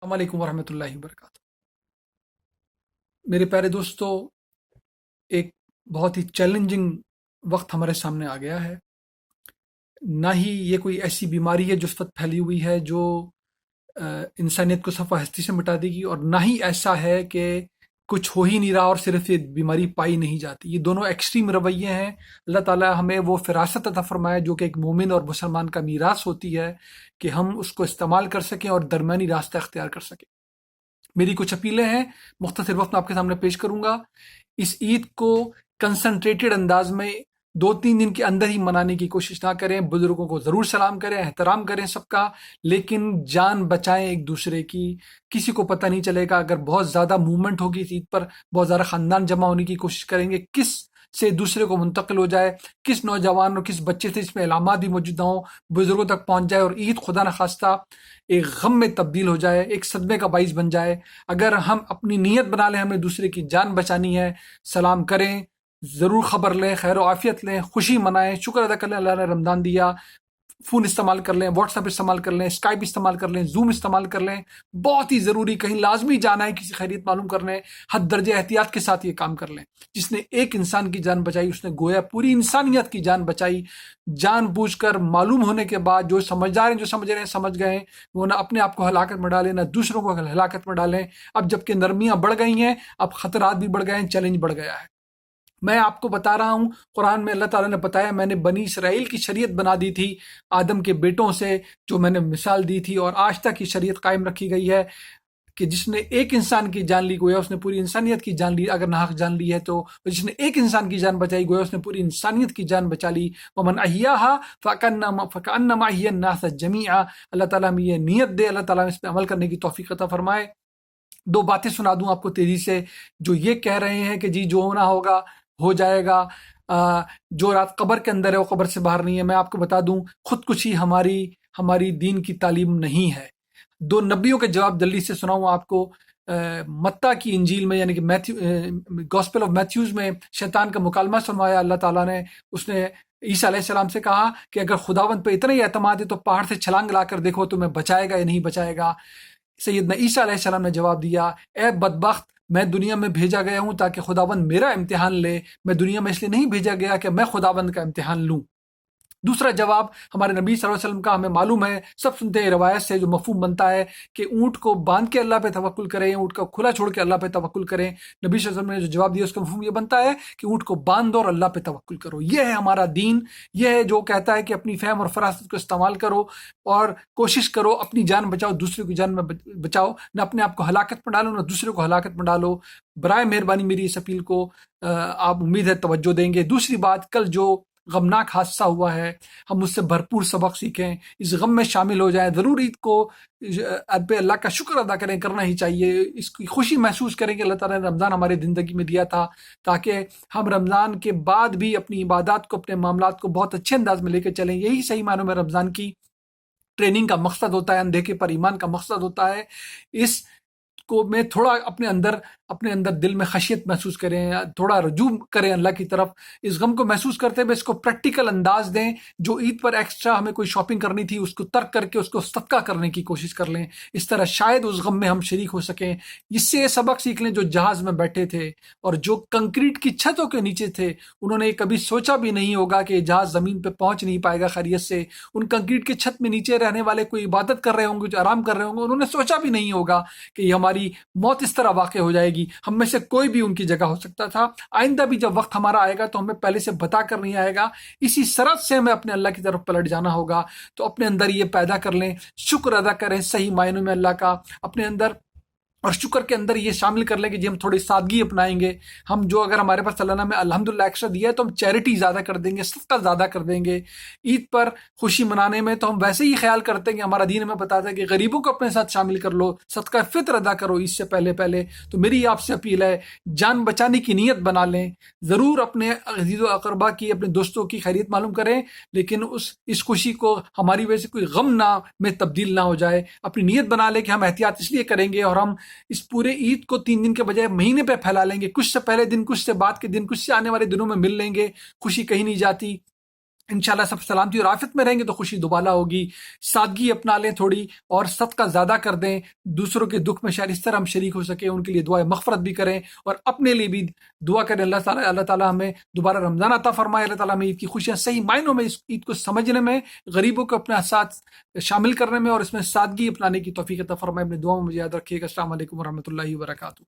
السلام علیکم ورحمۃ اللہ وبرکاتہ۔ میرے پیارے دوستو، ایک بہت ہی چیلنجنگ وقت ہمارے سامنے آ گیا ہے۔ نہ ہی یہ کوئی ایسی بیماری ہے جو اس وقت پھیلی ہوئی ہے جو انسانیت کو صفحہ ہستی سے مٹا دے گی، اور نہ ہی ایسا ہے کہ کچھ ہو ہی نہیں رہا اور صرف یہ بیماری پائی نہیں جاتی۔ یہ دونوں ایکسٹریم رویے ہیں۔ اللہ تعالیٰ ہمیں وہ فراست عطا فرمائے جو کہ ایک مومن اور مسلمان کا میراث ہوتی ہے، کہ ہم اس کو استعمال کر سکیں اور درمیانی راستہ اختیار کر سکیں۔ میری کچھ اپیلیں ہیں، مختصر وقت میں آپ کے سامنے پیش کروں گا۔ اس عید کو کنسنٹریٹڈ انداز میں 2-3 دن کے اندر ہی منانے کی کوشش نہ کریں۔ بزرگوں کو ضرور سلام کریں، احترام کریں سب کا، لیکن جان بچائیں ایک دوسرے کی۔ کسی کو پتہ نہیں چلے گا، اگر بہت زیادہ موومنٹ ہوگی اس عید پر، بہت زیادہ خاندان جمع ہونے کی کوشش کریں گے، کس سے دوسرے کو منتقل ہو جائے، کس نوجوان اور کس بچے سے اس میں علامات بھی موجود نہ ہوں، بزرگوں تک پہنچ جائے اور عید خدا نخواستہ ایک غم میں تبدیل ہو جائے، ایک صدمے کا باعث بن جائے۔ اگر ہم اپنی نیت بنا لیں ہمیں دوسرے کی جان بچانی ہے، سلام کریں، ضرور خبر لیں، خیر و عافیت لیں، خوشی منائیں، شکر ادا کر لیں اللہ نے رمضان دیا۔ فون استعمال کر لیں، واٹس ایپ استعمال کر لیں، اسکائپ استعمال کر لیں، زوم استعمال کر لیں۔ بہت ہی ضروری، کہیں لازمی جانا ہے کسی خیریت معلوم کرنے، حد درجہ احتیاط کے ساتھ یہ کام کر لیں۔ جس نے ایک انسان کی جان بچائی اس نے گویا پوری انسانیت کی جان بچائی۔ جان بوجھ کر معلوم ہونے کے بعد جو سمجھدار ہیں، جو سمجھ رہے ہیں سمجھ گئے ہیں، وہ نہ اپنے آپ کو ہلاکت میں ڈالیں نہ دوسروں کو ہلاکت میں ڈالیں۔ اب جبکہ نرمیاں بڑھ گئی ہیں، اب خطرات بھی بڑھ گئے ہیں، چیلنج بڑھ گیا ہے۔ میں آپ کو بتا رہا ہوں، قرآن میں اللہ تعالیٰ نے بتایا، میں نے بنی اسرائیل کی شریعت بنا دی تھی آدم کے بیٹوں سے، جو میں نے مثال دی تھی، اور آج تک یہ شریعت قائم رکھی گئی ہے کہ جس نے ایک انسان کی جان لی گویا اس نے پوری انسانیت کی جان لی، اگر ناحق جان لی ہے تو۔ جس نے ایک انسان کی جان بچائی گویا اس نے پوری انسانیت کی جان بچا لی۔ ومن احیاها فکأنما احیی الناس جمیعا۔ اللہ تعالیٰ ہمیں یہ نیت دے، اللہ تعالیٰ اس پہ عمل کرنے کی توفیق عطا فرمائے۔ دو باتیں سنا دوں آپ کو تیزی سے، جو یہ کہہ رہے ہیں کہ جی جو ہونا ہوگا ہو جائے گا، جو رات قبر کے اندر ہے وہ قبر سے باہر نہیں ہے۔ میں آپ کو بتا دوں، خودکشی ہماری دین کی تعلیم نہیں ہے۔ دو نبیوں کے جواب جلدی سے سناؤں آپ کو۔ متی کی انجیل میں، یعنی کہ گاسپل آف میتھیوز میں شیطان کا مکالمہ سنوایا اللہ تعالیٰ نے۔ اس نے عیسیٰ علیہ السلام سے کہا کہ اگر خداوند پہ اتنا ہی اعتماد ہے تو پہاڑ سے چھلانگ لا کر دیکھو تمہیں بچائے گا یا نہیں بچائے گا۔ سیدنا عیسیٰ علیہ السلام نے جواب دیا، اے بدبخت، میں دنیا میں بھیجا گیا ہوں تاکہ خداوند میرا امتحان لے، میں دنیا میں اس لیے نہیں بھیجا گیا کہ میں خداوند کا امتحان لوں۔ دوسرا جواب ہمارے نبی صلی اللہ علیہ وسلم کا، ہمیں معلوم ہے، سب سنتے ہیں روایت سے، جو مفہوم بنتا ہے کہ اونٹ کو باندھ کے اللہ پہ توکل کریں، اونٹ کو کھلا چھوڑ کے اللہ پہ توکل کریں۔ نبی صلی اللہ علیہ وسلم نے جو جواب دیا اس کا مفہوم یہ بنتا ہے کہ اونٹ کو باندھ دو اور اللہ پہ توکل کرو۔ یہ ہے ہمارا دین، یہ ہے جو کہتا ہے کہ اپنی فہم اور فراست کو استعمال کرو اور کوشش کرو اپنی جان بچاؤ، دوسرے کی جان میں بچاؤ، نہ اپنے آپ کو ہلاکت میں ڈالو نہ دوسرے کو ہلاکت میں ڈالو۔ برائے مہربانی میری اس اپیل کو آپ امید ہے توجہ دیں گے۔ دوسری بات، کل جو غمناک حادثہ ہوا ہے، ہم اس سے بھرپور سبق سیکھیں، اس غم میں شامل ہو جائیں، ضرور عید کو پہ اللہ کا شکر ادا کریں، کرنا ہی چاہیے، اس کی خوشی محسوس کریں کہ اللہ تعالیٰ نے رمضان ہمارے زندگی میں دیا تھا، تاکہ ہم رمضان کے بعد بھی اپنی عبادات کو، اپنے معاملات کو بہت اچھے انداز میں لے کے چلیں۔ یہی صحیح معنوں میں رمضان کی ٹریننگ کا مقصد ہوتا ہے، اندھیکے پر ایمان کا مقصد ہوتا ہے۔ اس کو میں تھوڑا اپنے اندر دل میں خشیت محسوس کریں، تھوڑا رجوع کریں اللہ کی طرف، اس غم کو محسوس کرتے ہوئے اس کو پریکٹیکل انداز دیں۔ جو عید پر ایکسٹرا ہمیں کوئی شاپنگ کرنی تھی اس کو ترک کر کے اس کو صدقہ کرنے کی کوشش کر لیں، اس طرح شاید اس غم میں ہم شریک ہو سکیں۔ اس سے یہ سبق سیکھ لیں، جو جہاز میں بیٹھے تھے اور جو کنکریٹ کی چھتوں کے نیچے تھے، انہوں نے کبھی سوچا بھی نہیں ہوگا کہ یہ جہاز زمین پہ پہنچ نہیں پائے گا خیریت سے۔ ان کنکریٹ کی چھت میں نیچے رہنے والے کوئی عبادت کر رہے ہوں گے، جو آرام کر رہے ہوں گے، انہوں نے سوچا بھی نہیں ہوگا کہ یہ ہماری موت اس طرح واقع ہو جائے گی۔ ہم میں سے کوئی بھی ان کی جگہ ہو سکتا تھا۔ آئندہ بھی جب وقت ہمارا آئے گا تو ہمیں پہلے سے بتا کر نہیں آئے گا، اسی سرحد سے ہمیں اپنے اللہ کی طرف پلٹ جانا ہوگا۔ تو اپنے اندر یہ پیدا کر لیں، شکر ادا کریں صحیح معنوں میں اللہ کا اپنے اندر، اور شکر کے اندر یہ شامل کر لیں کہ جی ہم تھوڑی سادگی اپنائیں گے۔ ہم جو اگر ہمارے پاس سالانہ میں الحمدللہ ایکسٹرا دیا ہے تو ہم چیریٹی زیادہ کر دیں گے، صدقہ زیادہ کر دیں گے۔ عید پر خوشی منانے میں تو ہم ویسے ہی خیال کرتے ہیں کہ ہمارا دین ہمیں بتاتا ہے کہ غریبوں کو اپنے ساتھ شامل کر لو، صدقہ فطر ادا کرو عید سے پہلے۔ تو میری آپ سے اپیل ہے، جان بچانے کی نیت بنا لیں، ضرور اپنے عزیز و اقربا کی، اپنے دوستوں کی خیریت معلوم کریں، لیکن اس خوشی کو ہماری وجہ سے کوئی غم میں تبدیل نہ ہو جائے۔ اپنی نیت بنا لیں کہ ہم احتیاط اس لیے کریں گے، اور ہم اس پورے عید کو 3 دن کے بجائے مہینے پہ پھیلا لیں گے، کچھ سے پہلے دن، کچھ سے بعد کے دن، کچھ سے آنے والے دنوں میں مل لیں گے۔ خوشی کہیں نہیں جاتی۔ انشاءاللہ سب سلامتی اور عافیت میں رہیں گے تو خوشی دوبالا ہوگی. سادگی اپنا لیں تھوڑی اور صدقہ زیادہ کر دیں. دوسروں کے دکھ میں شاید اس طرح ہم شریک ہو سکیں, ان کے لیے دعائے مغفرت بھی کریں اور اپنے لیے بھی دعا کریں. اللہ تعالیٰ ہمیں دوبارہ رمضان عطا فرمائے. اللہ تعالیٰ ہمیں عید کی خوشیاں صحیح معنوں میں اس عید کو سمجھنے میں, غریبوں کو اپنے ساتھ شامل کرنے میں اور اس میں سادگی اپنانے کی توفیق عطا فرمائے. اپنے دعاؤں میں مجھے یاد رکھیے گا. السلام علیکم ورحمۃ اللہ وبرکاتہ.